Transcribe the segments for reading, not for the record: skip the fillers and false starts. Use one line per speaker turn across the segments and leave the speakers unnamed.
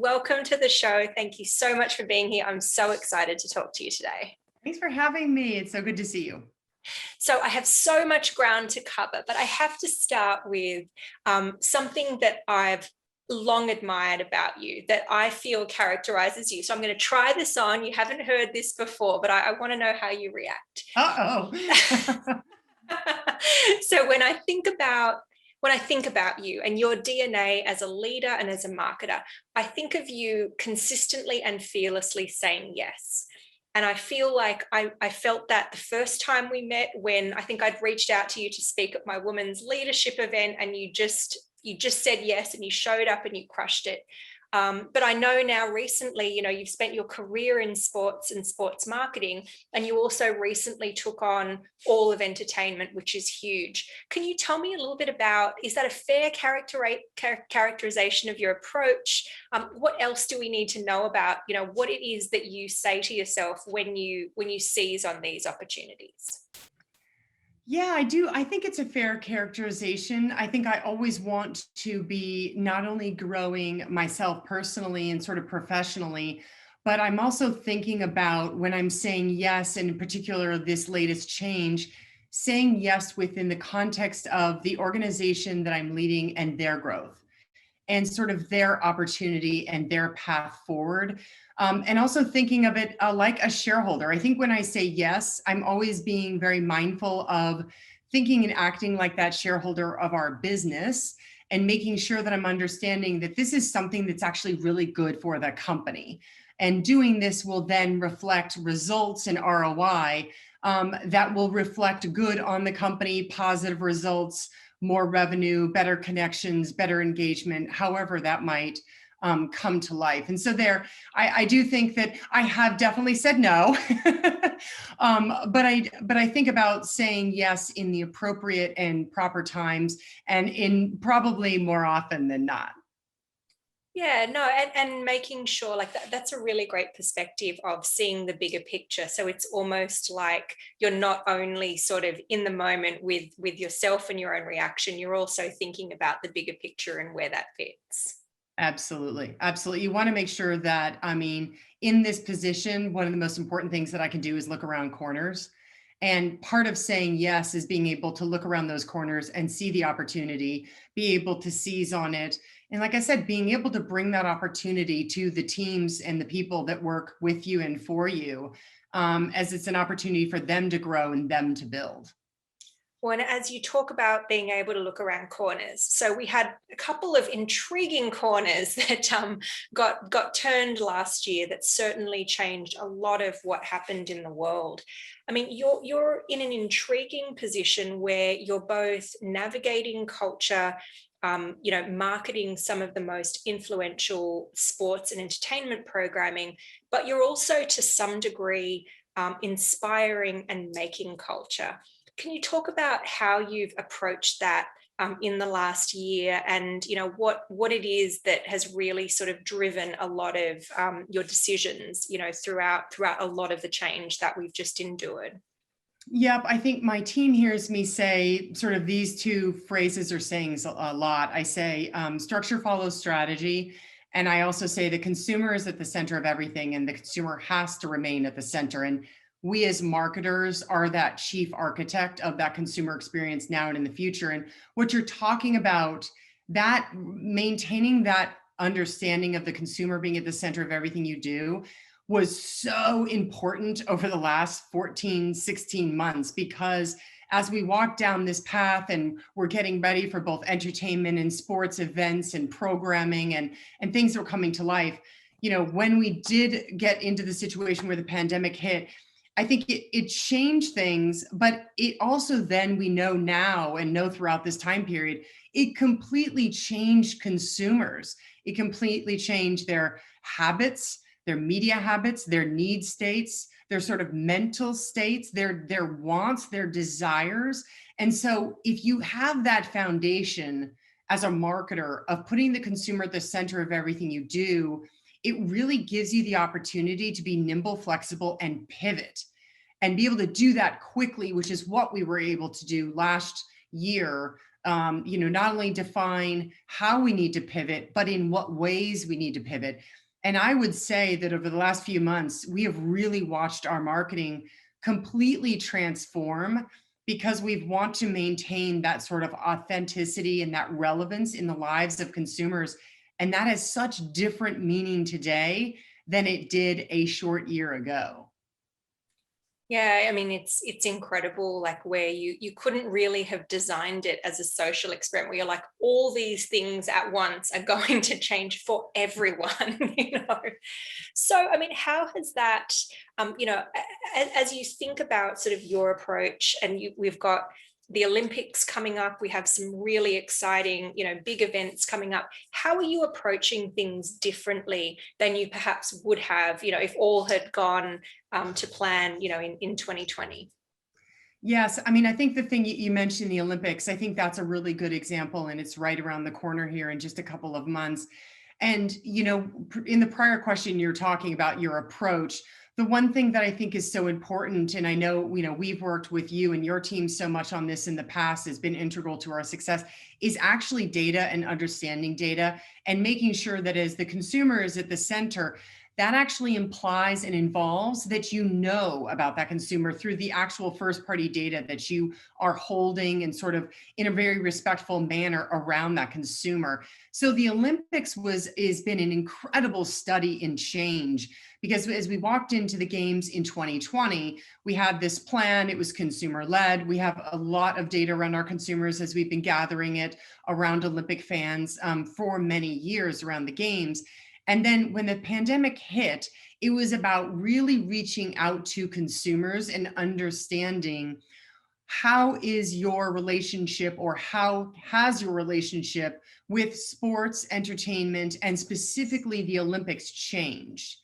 welcome to the show. Thank you so much for being here. I'm so excited to talk to you today.
Thanks for having me. It's so good to see you.
So I have so much ground to cover, but I have to start with something that I've long admired about you, that I feel characterizes you. So I'm going to try this on. You haven't heard this before, but I want to know how you react. So when I think about you and your DNA as a leader and as a marketer, I think of you consistently and fearlessly saying yes. And I feel like I felt that the first time we met, when I think I'd reached out to you to speak at my women's leadership event, and you just said yes and you showed up and you crushed it. But I know now recently, you've spent your career in sports and sports marketing, and you also recently took on all of entertainment, which is huge. Can you tell me a little bit about, is that a fair characterization of your approach? What else do we need to know about, what it is that you say to yourself when you seize on these opportunities?
Yeah, I do. I think it's a fair characterization. I think I always want to be not only growing myself personally and sort of professionally, but I'm also thinking about when I'm saying yes, and in particular, this latest change, saying yes within the context of the organization that I'm leading and their growth and sort of their opportunity and their path forward. And also thinking of it like a shareholder. I think when I say yes, I'm always being very mindful of thinking and acting like that shareholder of our business, and making sure that I'm understanding that this is something that's actually really good for the company. And doing this will then reflect results and ROI that will reflect good on the company, positive results, more revenue, better connections, better engagement, however that might come to life. And so I do think that I have definitely said no, but I think about saying yes in the appropriate and proper times, and in probably more often than not.
Yeah, no, and making sure, like, that's a really great perspective of seeing the bigger picture. So it's almost like you're not only sort of in the moment with yourself and your own reaction, you're also thinking about the bigger picture and where that fits.
Absolutely. Absolutely. You want to make sure that, in this position, one of the most important things that I can do is look around corners. And part of saying yes is being able to look around those corners and see the opportunity, be able to seize on it. And like I said, being able to bring that opportunity to the teams and the people that work with you and for you, as it's an opportunity for them to grow and them to build.
Well, and as you talk about being able to look around corners, so we had a couple of intriguing corners that got turned last year that certainly changed a lot of what happened in the world. I mean, you're in an intriguing position where you're both navigating culture, marketing some of the most influential sports and entertainment programming, but you're also to some degree inspiring and making culture. Can you talk about how you've approached that in the last year, and what it is that has really sort of driven a lot of your decisions, throughout a lot of the change that we've just endured?
Yep, I think my team hears me say sort of these two phrases or sayings a lot. I say structure follows strategy. And I also say the consumer is at the center of everything, and the consumer has to remain at the center. And we as marketers are that chief architect of that consumer experience now and in the future. And what you're talking about, that maintaining that understanding of the consumer being at the center of everything you do, was so important over the last 14, 16 months, because as we walk down this path and we're getting ready for both entertainment and sports events and programming and things that were coming to life, when we did get into the situation where the pandemic hit, I think it changed things, but it also then, we know now and know throughout this time period, it completely changed consumers. It completely changed their habits, their media habits, their need states, their sort of mental states, their wants, their desires. And so if you have that foundation as a marketer of putting the consumer at the center of everything you do, it really gives you the opportunity to be nimble, flexible, and pivot, and be able to do that quickly, which is what we were able to do last year not only define how we need to pivot, but in what ways we need to pivot. And I would say that over the last few months, we have really watched our marketing completely transform because we want to maintain that sort of authenticity and that relevance in the lives of consumers. And that has such different meaning today than it did a short year ago.
Yeah, I mean, it's incredible, like where you couldn't really have designed it as a social experiment where you're like, all these things at once are going to change for everyone, So, I mean, how has that, as you think about sort of your approach, and we've got the Olympics coming up, we have some really exciting, big events coming up. How are you approaching things differently than you perhaps would have, if all had gone to plan, in 2020?
Yes, I mean, I think the thing you mentioned, the Olympics, I think that's a really good example, and it's right around the corner here in just a couple of months. And, in the prior question, you're talking about your approach. The one thing that I think is so important, and I know, we've worked with you and your team so much on this in the past, has been integral to our success, is actually data and understanding data and making sure that as the consumer is at the center, that actually implies and involves that you know about that consumer through the actual first party data that you are holding and sort of in a very respectful manner around that consumer. So the Olympics has been an incredible study in change, because as we walked into the games in 2020, we had this plan, it was consumer led. We have a lot of data around our consumers as we've been gathering it around Olympic fans for many years around the games. And then when the pandemic hit, it was about really reaching out to consumers and understanding how is your relationship, or how has your relationship with sports, entertainment, and specifically the Olympics changed.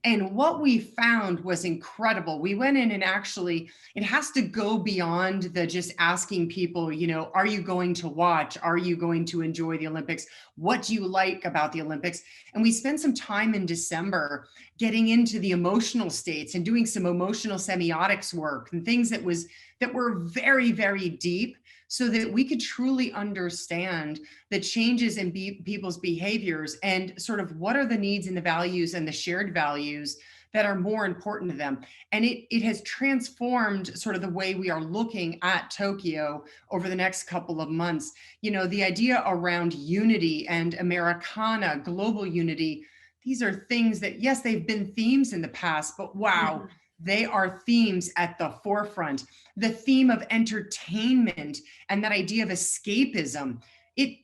And what we found was incredible. We went in and actually, it has to go beyond the just asking people, are you going to watch? Are you going to enjoy the Olympics? What do you like about the Olympics? And we spent some time in December getting into the emotional states and doing some emotional semiotics work and things that were very, very deep, so that we could truly understand the changes in people's behaviors and sort of what are the needs and the values and the shared values that are more important to them. And it has transformed sort of the way we are looking at Tokyo over the next couple of months. The idea around unity and Americana, global unity, these are things that, yes, they've been themes in the past, but wow, they are themes at the forefront. The theme of entertainment and that idea of escapism, it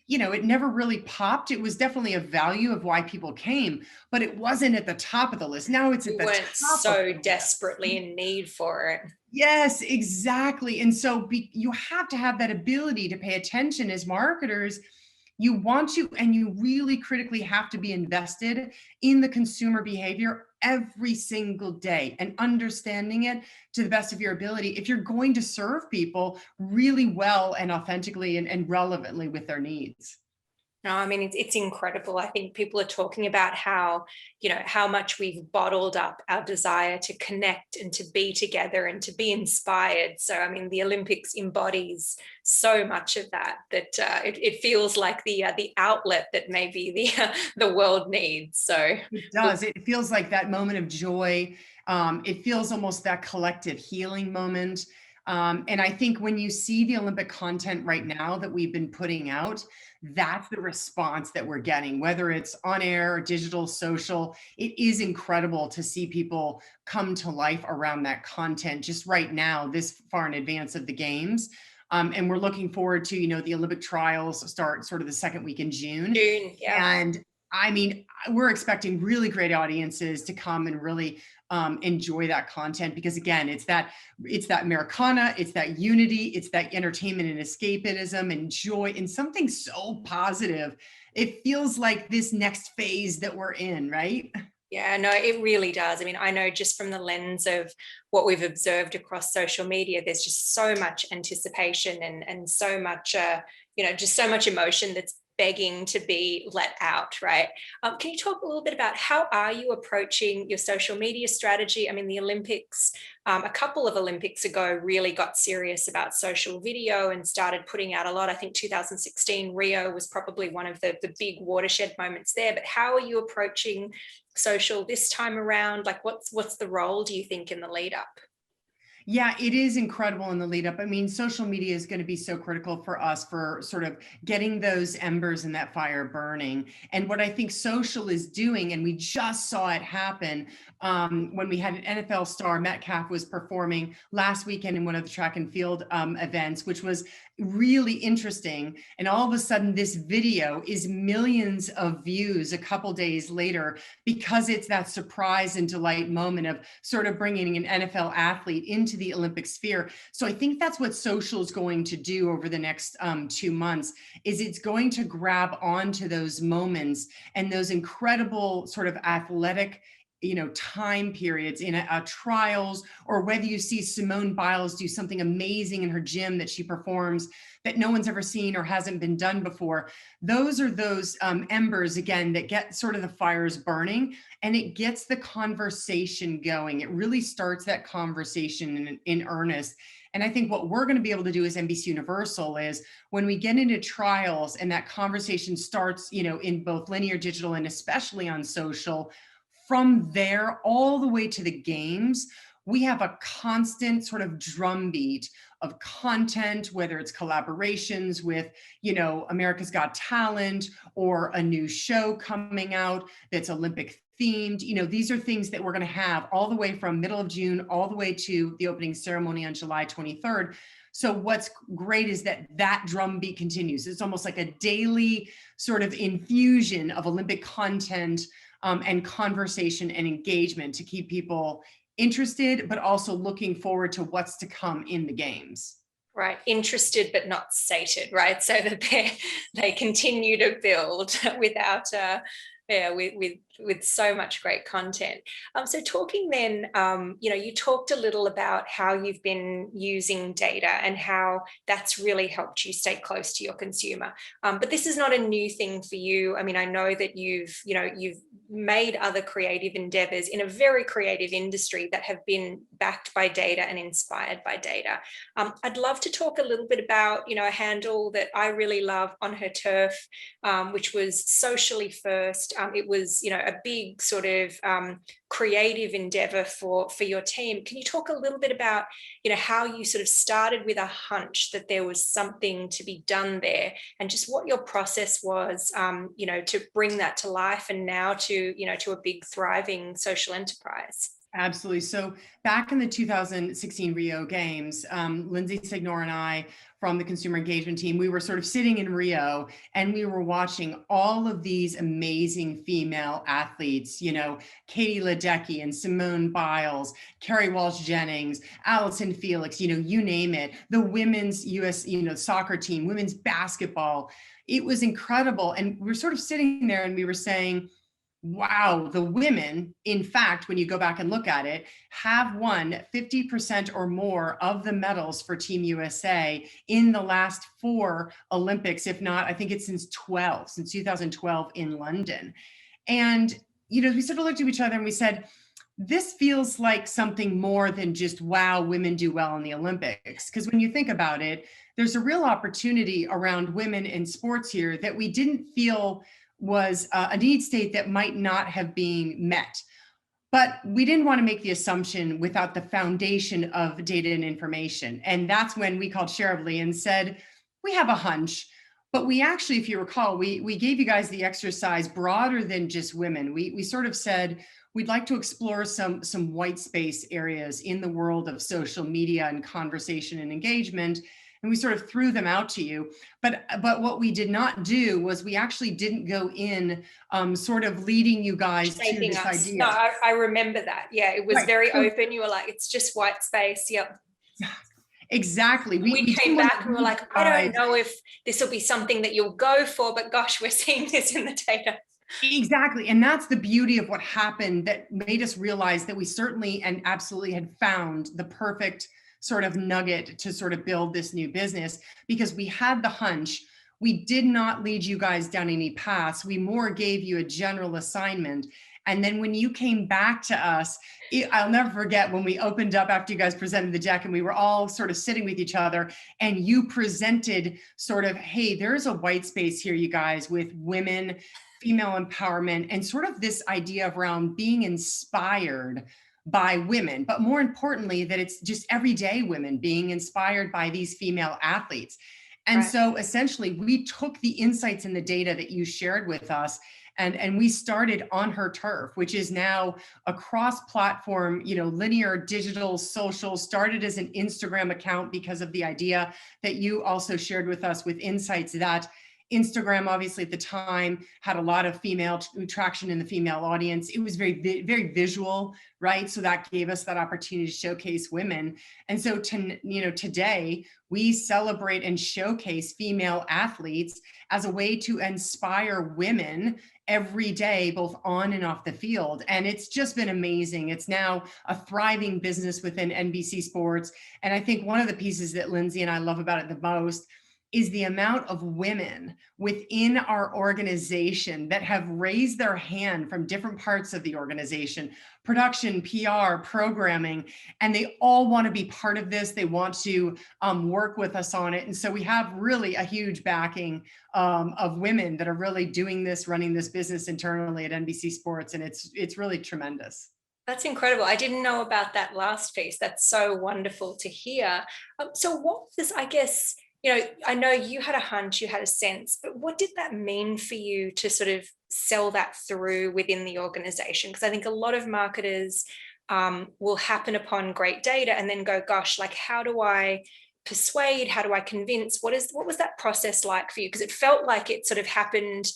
never really popped. It was definitely a value of why people came, but it wasn't at the top of the list. Now it's at the top.
You weren't so desperately in need for it.
Yes, exactly. And so you have to have that ability to pay attention as marketers. You want to, and you really critically have to be invested in the consumer behavior every single day and understanding it to the best of your ability if you're going to serve people really well and authentically and relevantly with their needs.
No, I mean, it's incredible. I think people are talking about how, how much we've bottled up our desire to connect and to be together and to be inspired. So, I mean, the Olympics embodies so much of that, it feels like the outlet that maybe the world needs. So
it does. It feels like that moment of joy. It feels almost that collective healing moment. And I think when you see the Olympic content right now that we've been putting out, that's the response that we're getting, whether it's on air, digital, social. It is incredible to see people come to life around that content just right now, this far in advance of the games. And we're looking forward to, the Olympic trials start sort of the second week in June.
Yeah.
And I mean, we're expecting really great audiences to come and really enjoy that content, because again, it's that Americana, it's that unity, it's that entertainment and escapism and joy and something so positive. It feels like this next phase that we're in, right?
Yeah, no, it really does. I mean, I know just from the lens of what we've observed across social media, there's just so much anticipation and so much, just so much emotion that's begging to be let out, right? Can you talk a little bit about how are you approaching your social media strategy? I mean, the Olympics, a couple of Olympics ago, really got serious about social video and started putting out a lot. I think 2016 Rio was probably one of the big watershed moments there. But how are you approaching social this time around? Like, what's the role, do you think, in the lead up?
Yeah, it is incredible in the lead up. I mean, social media is going to be so critical for us for sort of getting those embers and that fire burning. And what I think social is doing, and we just saw it happen when we had an NFL star, Metcalf, was performing last weekend in one of the track and field events, which was really interesting. And all of a sudden, this video is millions of views a couple days later because it's that surprise and delight moment of sort of bringing an NFL athlete into the Olympic sphere. So I think that's what social is going to do over the next 2 months, is it's going to grab onto those moments and those incredible sort of athletic time periods in a trials, or whether you see Simone Biles do something amazing in her gym that she performs that no one's ever seen or hasn't been done before. Those are those embers, again, that get sort of the fires burning, and it gets the conversation going. It really starts that conversation in earnest. And I think what we're going to be able to do as NBC Universal is when we get into trials and that conversation starts, in both linear, digital, and especially on social, from there all the way to the games, we have a constant sort of drumbeat of content, whether it's collaborations with, America's Got Talent or a new show coming out that's Olympic themed. These are things that we're going to have all the way from middle of June, all the way to the opening ceremony on July 23rd. So what's great is that drumbeat continues. It's almost like a daily sort of infusion of Olympic content and conversation and engagement to keep people interested, but also looking forward to what's to come in the games.
Right, interested but not sated, right? So that they continue to build without with so much great content. So talking then, you talked a little about how you've been using data and how that's really helped you stay close to your consumer. But this is not a new thing for you. I mean, I know that you've made other creative endeavors in a very creative industry that have been backed by data and inspired by data. I'd love to talk a little bit about, a handle that I really love, On Her Turf, which was socially first. It was, a big sort of creative endeavor for your team. Can you talk a little bit about, how you sort of started with a hunch that there was something to be done there, and just what your process was, to bring that to life, and now to a big thriving social enterprise?
Absolutely. So back in the 2016 Rio Games, Lindsay Signor and I from the consumer engagement team, we were sort of sitting in Rio and we were watching all of these amazing female athletes, Katie Ledecky and Simone Biles, Carrie Walsh Jennings, Allison Felix, you name it, the women's US, soccer team, women's basketball. It was incredible. And we were sort of sitting there and we were saying, wow, the women, in fact, when you go back and look at it, have won 50% or more of the medals for Team USA in the last 4 Olympics, if not, I think it's since 2012 in London. And, we sort of looked at each other and we said, this feels like something more than just, wow, women do well in the Olympics. Because when you think about it, there's a real opportunity around women in sports here that we didn't feel was a need state that might not have been met. But we didn't want to make the assumption without the foundation of data and information. And that's when we called Shareablee and said, we have a hunch. But we actually, if you recall, we gave you guys the exercise broader than just women. We sort of said, we'd like to explore some white space areas in the world of social media and conversation and engagement. And we sort of threw them out to you. But what we did not do was we actually didn't go in sort of leading you guys to this idea.
No, I remember that. Yeah, it was very open. You were like, it's just white space. Yep.
Exactly.
We came back and we were like, I don't know if this will be something that you'll go for, but gosh, we're seeing this in the data.
Exactly. And that's the beauty of what happened that made us realize that we certainly and absolutely had found the perfect sort of nugget to sort of build this new business, because we had the hunch. We did not lead you guys down any paths. We more gave you a general assignment. And then when you came back to us, I'll never forget when we opened up after you guys presented the deck and we were all sort of sitting with each other and you presented sort of, hey, there's a white space here, you guys, with women, female empowerment, and sort of this idea of around being inspired by women, but more importantly, that it's just everyday women being inspired by these female athletes. And so essentially we took the insights and the data that you shared with us and we started On Her Turf, which is now a cross-platform, linear, digital, social, started as an Instagram account because of the idea that you also shared with us with insights that Instagram, obviously at the time, had a lot of female traction in the female audience. It was very, very visual, right? So that gave us that opportunity to showcase women. And so today we celebrate and showcase female athletes as a way to inspire women every day, both on and off the field. And it's just been amazing. It's now a thriving business within NBC Sports. And I think one of the pieces that Lindsay and I love about it the most is the amount of women within our organization that have raised their hand from different parts of the organization, production, PR, programming, and they all want to be part of this. They want to work with us on it. And so we have really a huge backing of women that are really doing this, running this business internally at NBC Sports. And it's really tremendous.
That's incredible. I didn't know about that last piece. That's so wonderful to hear. So what was, I guess, I know you had a hunch, you had a sense, but what did that mean for you to sort of sell that through within the organization? Because I think a lot of marketers will happen upon great data and then go, gosh, like, how do I persuade? How do I convince? What was that process like for you? Because it felt like it sort of happened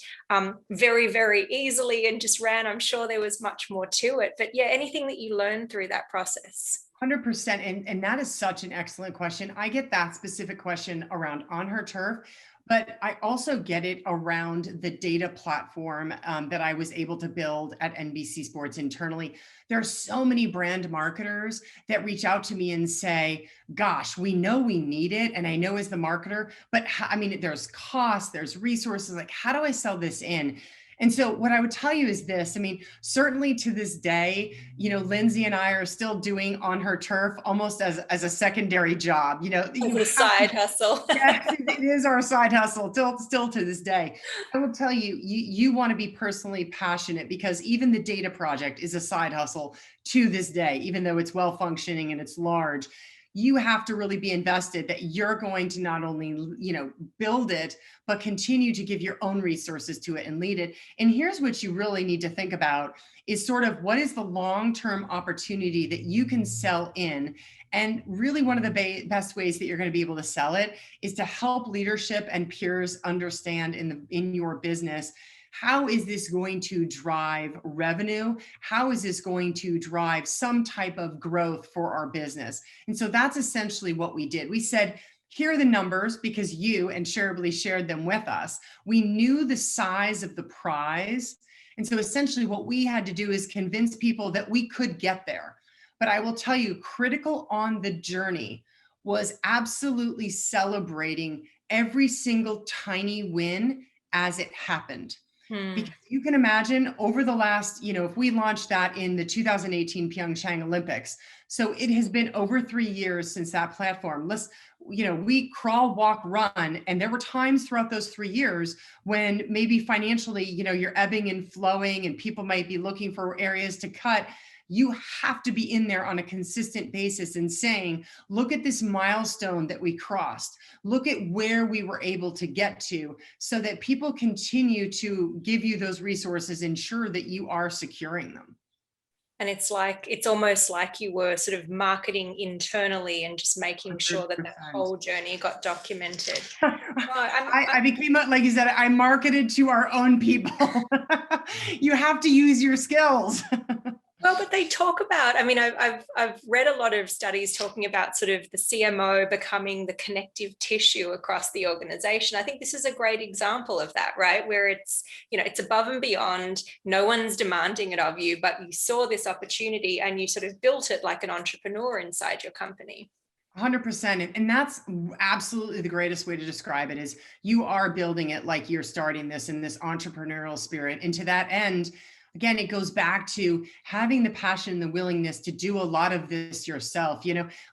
very, very easily and just ran. I'm sure there was much more to it, but yeah, anything that you learned through that process?
100%. And that is such an excellent question. I get that specific question around On Her Turf, but I also get it around the data platform that I was able to build at NBC Sports internally. There are so many brand marketers that reach out to me and say, gosh, we know we need it. And I know as the marketer, but there's cost, there's resources, like, how do I sell this in? And so what I would tell you is this, certainly to this day, Lindsay and I are still doing On Her Turf almost as a secondary job,
As a side hustle.
Yes, it is our side hustle still to this day. I will tell you, you want to be personally passionate because even the data project is a side hustle to this day, even though it's well functioning and it's large. You have to really be invested that you're going to not only, build it, but continue to give your own resources to it and lead it. And here's what you really need to think about is sort of what is the long-term opportunity that you can sell in. And really one of the best ways that you're going to be able to sell it is to help leadership and peers understand in your business, how is this going to drive revenue? How is this going to drive some type of growth for our business? And so that's essentially what we did. We said, here are the numbers because you and Shareablee shared them with us. We knew the size of the prize. And so essentially what we had to do is convince people that we could get there. But I will tell you, critical on the journey was absolutely celebrating every single tiny win as it happened. Because you can imagine over the last, if we launched that in the 2018 Pyeongchang Olympics, so it has been over 3 years since that platform. We crawl, walk, run. And there were times throughout those 3 years when maybe financially, you're ebbing and flowing and people might be looking for areas to cut. You have to be in there on a consistent basis and saying, look at this milestone that we crossed. Look at where we were able to get to so that people continue to give you those resources, ensure that you are securing them.
And it's almost like you were sort of marketing internally and just making sure that that whole journey got documented.
I became, like you said, I marketed to our own people. You have to use your skills.
Well, but they talk about, I've read a lot of studies talking about sort of the CMO becoming the connective tissue across the organization. I think this is a great example of that, right? Where it's above and beyond, no one's demanding it of you, but you saw this opportunity and you sort of built it like an entrepreneur inside your company.
100%. And that's absolutely the greatest way to describe it is you are building it like you're starting this in this entrepreneurial spirit. And to that end, again, it goes back to having the passion and the willingness to do a lot of this yourself.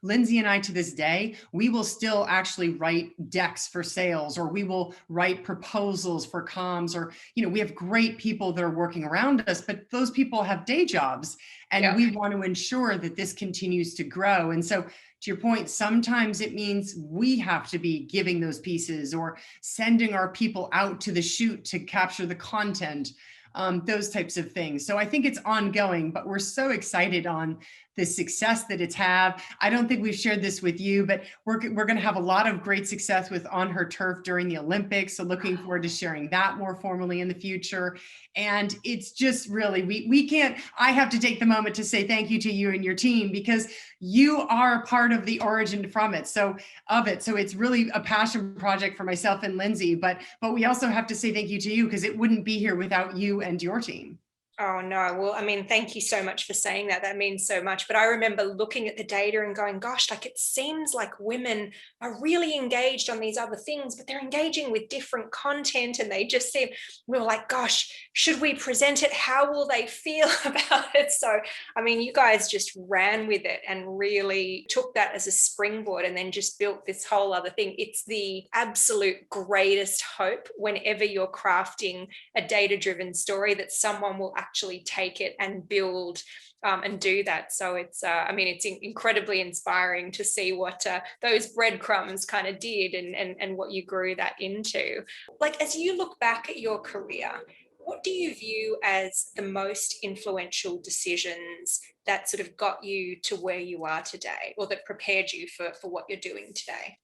Lindsay and I, to this day, we will still actually write decks for sales, or we will write proposals for comms, or, we have great people that are working around us, but those people have day jobs. And
Yeah.
we want to ensure that this continues to grow. And so, to your point, sometimes it means we have to be giving those pieces or sending our people out to the shoot to capture the content, those types of things. So I think it's ongoing, but we're so excited on the success that it's had. I don't think we've shared this with you, but we're going to have a lot of great success with On Her Turf during the Olympics. So looking forward to sharing that more formally in the future. And it's just really, we can't, I have to take the moment to say thank you to you and your team, because you are part of the origin from it. So it's really a passion project for myself and Lindsay, but we also have to say thank you to you, because it wouldn't be here without you and your team.
Oh, no. Well, I mean, thank you so much for saying that. That means so much. But I remember looking at the data and going, gosh, like it seems like women are really engaged on these other things, but they're engaging with different content. And they just seem, we were like, gosh, should we present it? How will they feel about it? So, I mean, you guys just ran with it and really took that as a springboard and then just built this whole other thing. It's the absolute greatest hope whenever you're crafting a data-driven story that someone will actually take it and build and do that. So it's, it's incredibly inspiring to see what those breadcrumbs kind of did and what you grew that into. Like, as you look back at your career, what do you view as the most influential decisions that sort of got you to where you are today, or that prepared you for what you're doing today?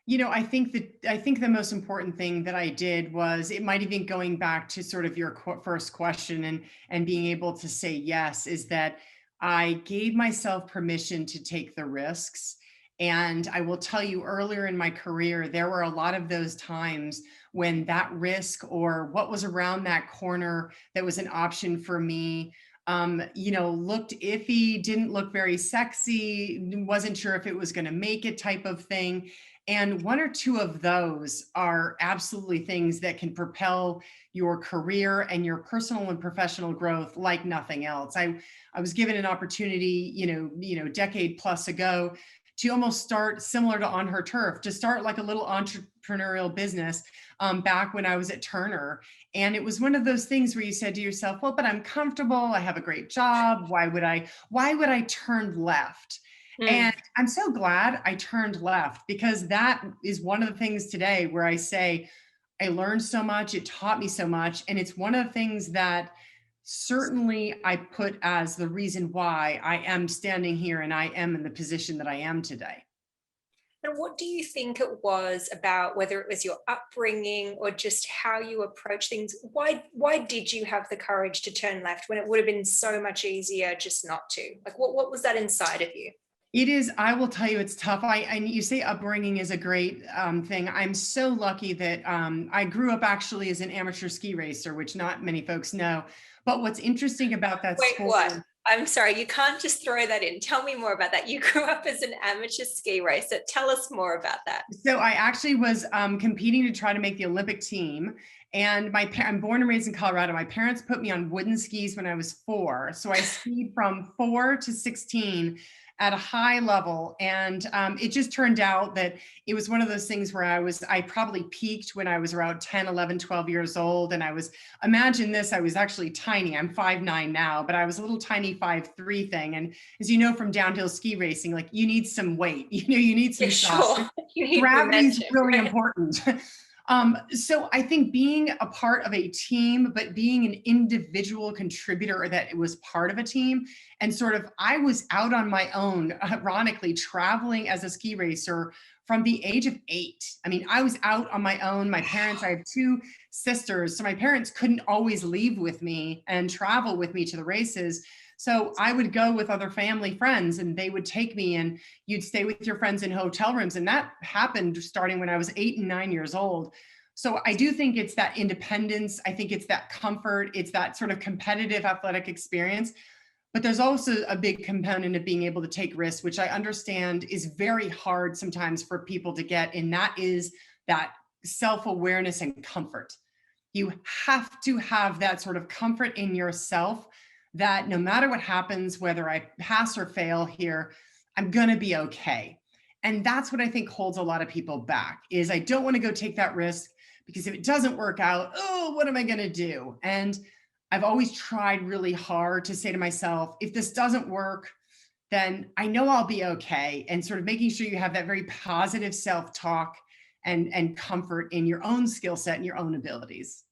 I think the most important thing that I did was, it might even going back to sort of your first question and being able to say yes, is that I gave myself permission to take the risks. And I will tell you, earlier in my career, there were a lot of those times when that risk or what was around that corner that was an option for me, looked iffy, didn't look very sexy, wasn't sure if it was going to make it, type of thing. And one or two of those are absolutely things that can propel your career and your personal and professional growth like nothing else. I was given an opportunity, decade plus ago, to almost start similar to On Her Turf, to start like a little entrepreneurial business back when I was at Turner. And it was one of those things where you said to yourself, well, but I'm comfortable, I have a great job. Why would I turn left? And I'm so glad I turned left, because that is one of the things today where I say, I learned so much, it taught me so much. And it's one of the things that certainly I put as the reason why I am standing here and I am in the position that I am today.
And what do you think it was about, whether it was your upbringing or just how you approach things? Why did you have the courage to turn left when it would have been so much easier just not to? Like, what was that inside of you?
It is, I will tell you, it's tough. You say upbringing is a great thing. I'm so lucky that I grew up actually as an amateur ski racer, which not many folks know. But what's interesting about that
Wait,
sport—
what? I'm sorry, you can't just throw that in. Tell me more about that. You grew up as an amateur ski racer. Tell us more about that.
So I actually was competing to try to make the Olympic team. And I'm born and raised in Colorado. My parents put me on wooden skis when I was 4. So I skied from 4 to 16 at a high level. And it just turned out that it was one of those things where I probably peaked when I was around 10, 11, 12 years old. And imagine this, I was actually tiny. I'm 5'9" now, but I was a little tiny 5'3" thing. And as you know, from downhill ski racing, like, you need some weight, you need some shock.
Sure. You need
Gravity is
momentum,
really
right?
important. So I think being a part of a team, but being an individual contributor that it was part of a team, and sort of, I was out on my own, ironically, traveling as a ski racer from the age of 8. I mean, I was out on my own. I have 2 sisters, so my parents couldn't always leave with me and travel with me to the races. So I would go with other family friends, and they would take me, and you'd stay with your friends in hotel rooms. And that happened starting when I was 8 and 9 years old. So I do think it's that independence. I think it's that comfort. It's that sort of competitive athletic experience. But there's also a big component of being able to take risks, which I understand is very hard sometimes for people to get. And that is that self-awareness and comfort. You have to have that sort of comfort in yourself that no matter what happens, whether I pass or fail here, I'm going to be okay. And that's what I think holds a lot of people back is I don't want to go take that risk because if it doesn't work out, oh, what am I going to do? And I've always tried really hard to say to myself, if this doesn't work, then I know I'll be okay. And sort of making sure you have that very positive self-talk and comfort in your own skill set and your own abilities.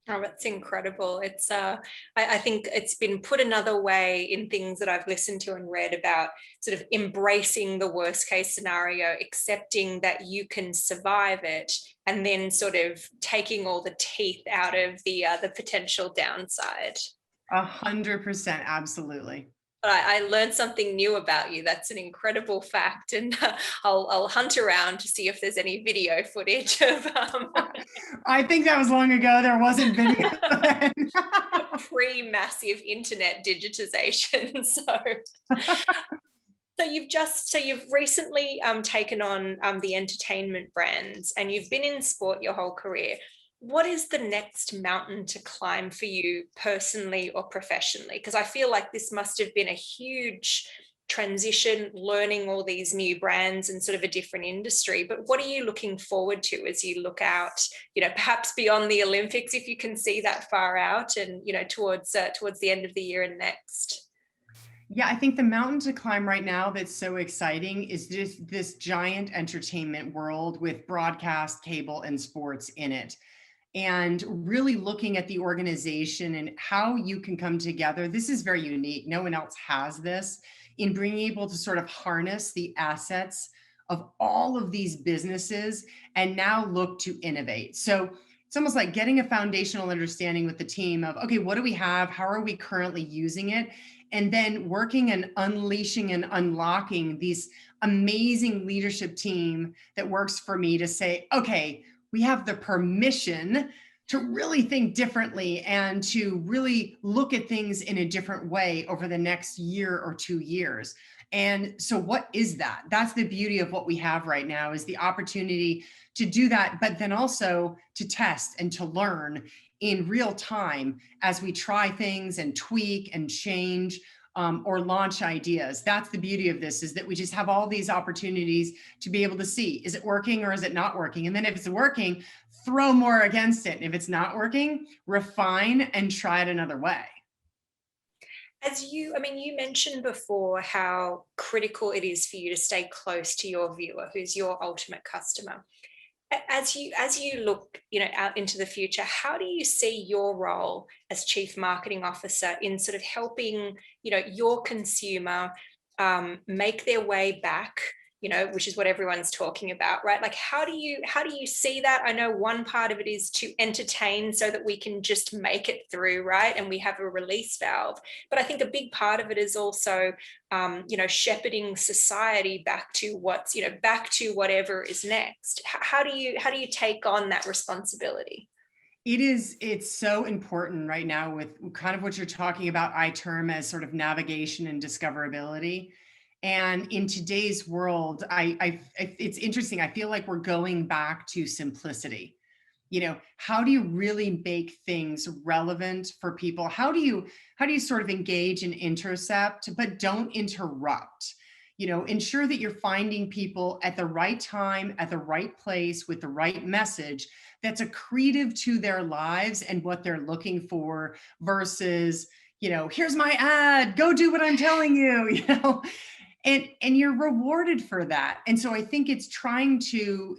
Oh, that's incredible. It's I think it's been put another way in things that I've listened to and read about sort of embracing the worst case scenario, accepting that you can survive it, and then sort of taking all the teeth out of the potential downside.
100%, absolutely.
But I learned something new about you. That's an incredible fact, and I'll hunt around to see if there's any video footage of
I think that was long ago. There wasn't video.
pre-massive internet digitization. So you've recently taken on the entertainment brands, and you've been in sport your whole career. What is the next mountain to climb for you personally or professionally? Because I feel like this must have been a huge transition, learning all these new brands and sort of a different industry. But what are you looking forward to as you look out, perhaps beyond the Olympics, if you can see that far out, and, towards the end of the year and next?
Yeah, I think the mountain to climb right now that's so exciting is this giant entertainment world with broadcast, cable, and sports in it. And really looking at the organization and how you can come together. This is very unique. No one else has this in being able to sort of harness the assets of all of these businesses and now look to innovate. So it's almost like getting a foundational understanding with the team of, okay, what do we have? How are we currently using it? And then working and unleashing and unlocking these amazing leadership team that works for me to say, okay, we have the permission to really think differently and to really look at things in a different way over the next year or 2 years. And so what is that? That's the beauty of what we have right now is the opportunity to do that, but then also to test and to learn in real time as we try things and tweak and change or launch ideas. That's the beauty of this, is that we just have all these opportunities to be able to see, is it working or is it not working? And then if it's working, throw more against it. And if it's not working, refine and try it another way.
You mentioned before how critical it is for you to stay close to your viewer, who's your ultimate customer. As you look, out into the future, how do you see your role as Chief Marketing Officer in sort of helping, your consumer make their way back, which is what everyone's talking about, right? Like, how do you see that? I know one part of it is to entertain so that we can just make it through, right? And we have a release valve. But I think a big part of it is also, shepherding society back to back to whatever is next. How do you take on that responsibility?
It's so important right now with kind of what you're talking about, I term as sort of navigation and discoverability. And in today's world, it's interesting. I feel like we're going back to simplicity. How do you really make things relevant for people? How do you sort of engage and intercept, but don't interrupt? Ensure that you're finding people at the right time, at the right place, with the right message that's accretive to their lives and what they're looking for versus, here's my ad, go do what I'm telling you, and you're rewarded for that. And so I think it's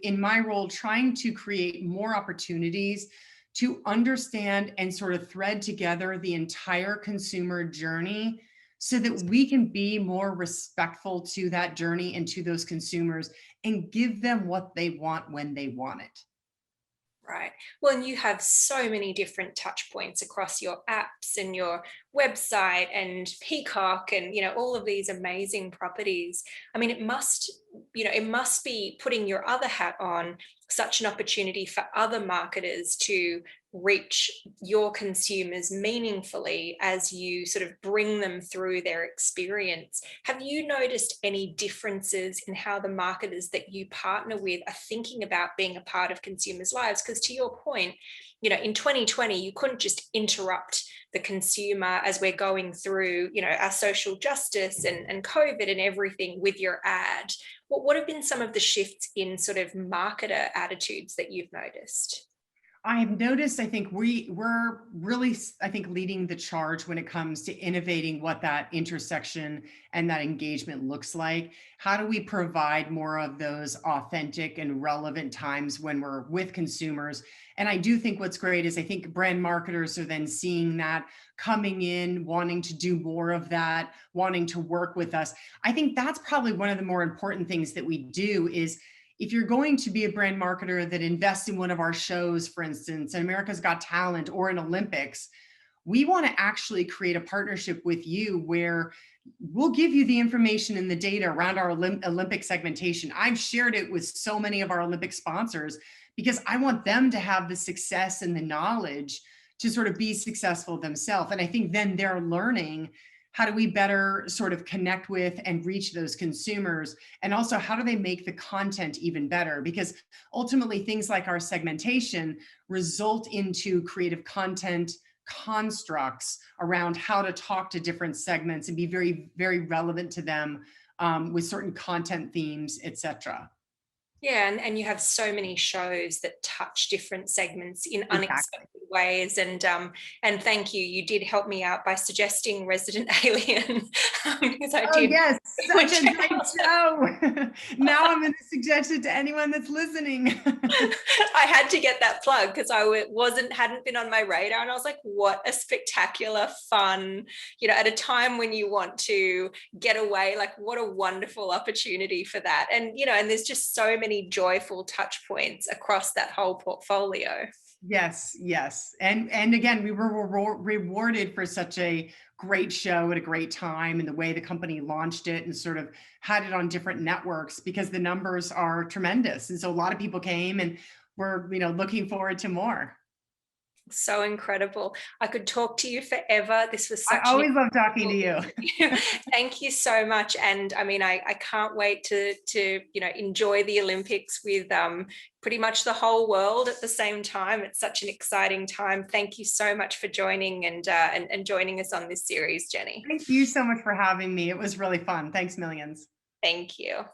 in my role, trying to create more opportunities to understand and sort of thread together the entire consumer journey so that we can be more respectful to that journey and to those consumers and give them what they want when they want it.
Right. Well, and you have so many different touch points across your apps and your website and Peacock and, all of these amazing properties. I mean, it must be, putting your other hat on, such an opportunity for other marketers to reach your consumers meaningfully as you sort of bring them through their experience. Have you noticed any differences in how the marketers that you partner with are thinking about being a part of consumers' lives? Because to your point, in 2020, you couldn't just interrupt the consumer as we're going through, our social justice and COVID and everything with your ad. What have been some of the shifts in sort of marketer attitudes that you've noticed?
I've noticed, I think we're really, leading the charge when it comes to innovating what that intersection and that engagement looks like. How do we provide more of those authentic and relevant times when we're with consumers? And I do think what's great is I think brand marketers are then seeing that, coming in, wanting to do more of that, wanting to work with us. I think that's probably one of the more important things that we do is, if you're going to be a brand marketer that invests in one of our shows, for instance, America's Got Talent or an Olympics, we want to actually create a partnership with you where we'll give you the information and the data around our Olympic segmentation. I've shared it with so many of our Olympic sponsors because I want them to have the success and the knowledge to sort of be successful themselves. And I think then they're learning, how do we better sort of connect with and reach those consumers? And also, how do they make the content even better? Because ultimately, things like our segmentation result into creative content constructs around how to talk to different segments and be very, very relevant to them with certain content themes, et cetera.
Yeah, and you have so many shows that touch different segments in
Exactly.
unexpected ways. And thank you. You did help me out by suggesting Resident Alien because I did.
Yes, such a great show. Now I'm going to suggest it to anyone that's listening.
I had to get that plug because I hadn't been on my radar, and I was like, what a spectacular, fun, at a time when you want to get away, like what a wonderful opportunity for that. And and there's just so many joyful touch points across that whole portfolio.
Yes. And again, we were rewarded for such a great show at a great time, and the way the company launched it and sort of had it on different networks, because the numbers are tremendous. And so a lot of people came, and we're, looking forward to more.
So incredible. I could talk to you forever. This was such
I always love talking to you.
Thank you so much. And I mean, I can't wait to enjoy the Olympics with pretty much the whole world at the same time. It's such an exciting time. Thank you so much for joining and joining us on this series, Jenny.
Thank you so much for having me. It was really fun. Thanks millions.
Thank you.